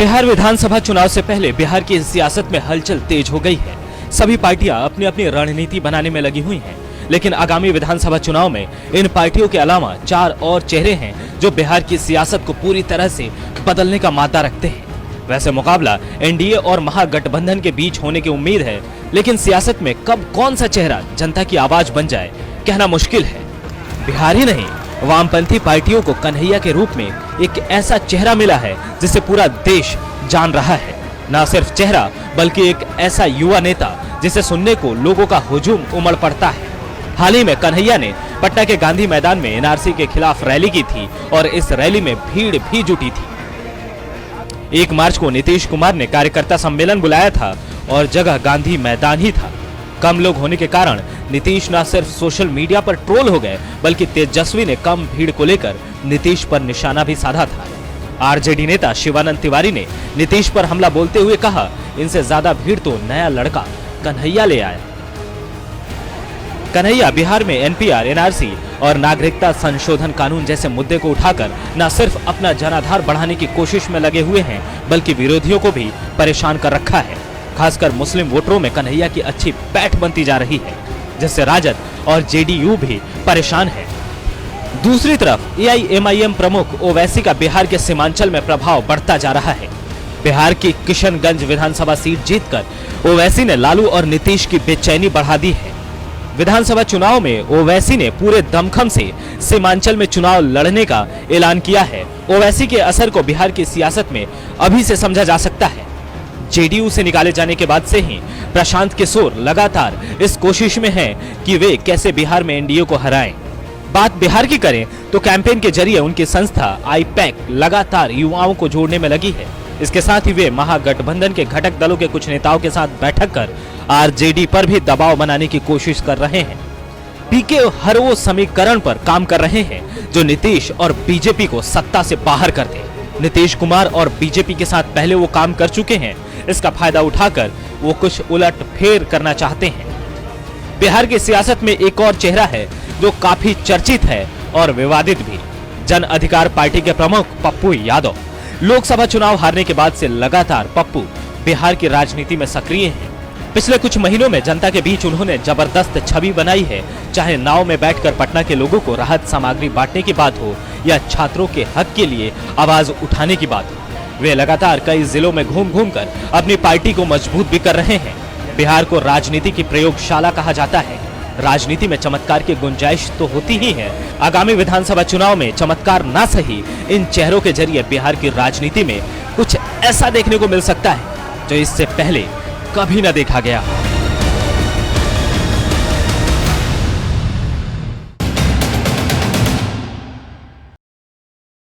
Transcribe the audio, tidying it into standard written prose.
बिहार विधानसभा चुनाव से पहले बिहार की सियासत में हलचल तेज हो गई है। सभी पार्टियां अपनी अपनी रणनीति बनाने में लगी हुई हैं, लेकिन आगामी विधानसभा चुनाव में इन पार्टियों के अलावा 4 और चेहरे हैं जो बिहार की सियासत को पूरी तरह से बदलने का मादा रखते हैं। वैसे मुकाबला एनडीए और महागठबंधन के बीच होने की उम्मीद है, लेकिन सियासत में कब कौन सा चेहरा जनता की आवाज बन जाए कहना मुश्किल है। बिहार ही नहीं, वामपंथी पार्टियों को कन्हैया के रूप में एक ऐसा चेहरा मिला है जिसे पूरा देश जान रहा है। न सिर्फ चेहरा बल्कि एक ऐसा युवा नेता जिसे सुनने को लोगों का हुजूम उमड़ पड़ता है। हाल ही में कन्हैया ने पटना के गांधी मैदान में एनआरसी के खिलाफ रैली की थी और इस रैली में भीड़ भी जुटी थी। 1 मार्च को नीतीश कुमार ने कार्यकर्ता सम्मेलन बुलाया था और जगह गांधी मैदान ही था। कम लोग होने के कारण नीतीश न सिर्फ सोशल मीडिया पर ट्रोल हो गए, बल्कि तेजस्वी ने कम भीड़ को लेकर नीतीश पर निशाना भी साधा था। आरजेडी नेता शिवानंद तिवारी ने नीतीश पर हमला बोलते हुए कहा, इनसे ज्यादा भीड़ तो नया लड़का कन्हैया ले आया। कन्हैया बिहार में एनपीआर, एनआरसी और नागरिकता संशोधन कानून जैसे मुद्दे को उठाकर न सिर्फ अपना जनाधार बढ़ाने की कोशिश में लगे हुए हैं, बल्कि विरोधियों को भी परेशान कर रखा है। खासकर मुस्लिम वोटरों में कन्हैया की अच्छी पैठ बनती जा रही है, जिससे राजद और जेडीयू भी परेशान है। दूसरी तरफ एआईएमआईएम प्रमुख ओवैसी का बिहार के सीमांचल में प्रभाव बढ़ता जा रहा है। बिहार की किशनगंज विधानसभा सीट जीतकर ओवैसी ने लालू और नीतीश की बेचैनी बढ़ा दी है। विधानसभा चुनाव में ओवैसी ने पूरे दमखम से सीमांचल में चुनाव लड़ने का ऐलान किया है। ओवैसी के असर को बिहार की सियासत में अभी से समझा जा सकता है। जेडीयू से निकाले जाने के बाद से ही प्रशांत किशोर लगातार इस कोशिश में हैं कि वे कैसे बिहार में एनडीए को हराएं। बात बिहार की करें तो कैंपेन के जरिए उनकी संस्था आईपैक लगातार युवाओं को जोड़ने में लगी है। इसके साथ ही वे महागठबंधन के घटक दलों के कुछ नेताओं के साथ बैठक कर आरजेडी पर भी दबाव बनाने की कोशिश कर रहे हैं। पीके हर वो समीकरण पर काम कर रहे हैं जो नीतीश और बीजेपी को सत्ता से बाहर कर दे। नीतीश कुमार और बीजेपी के साथ पहले वो काम कर चुके हैं, इसका फायदा उठाकर वो कुछ उलट फेर करना चाहते हैं। बिहार की सियासत में एक और चेहरा है जो काफी चर्चित है और विवादित भी, जन अधिकार पार्टी के प्रमुख पप्पू यादव। लोकसभा चुनाव हारने के बाद से लगातार पप्पू बिहार की राजनीति में सक्रिय हैं। पिछले कुछ महीनों में जनता के बीच उन्होंने जबरदस्त छवि बनाई है, चाहे नाव में बैठकर पटना के लोगों को राहत सामग्री बांटने की बात हो या छात्रों के हक के लिए आवाज उठाने की बात हो। वे लगातार कई जिलों में घूम घूम कर अपनी पार्टी को मजबूत भी कर रहे हैं। बिहार को राजनीति की प्रयोगशाला कहा जाता है। राजनीति में चमत्कार की गुंजाइश तो होती ही है। आगामी विधानसभा चुनाव में चमत्कार ना सही, इन चेहरों के जरिए बिहार की राजनीति में कुछ ऐसा देखने को मिल सकता है जो इससे पहले कभी न देखा गया।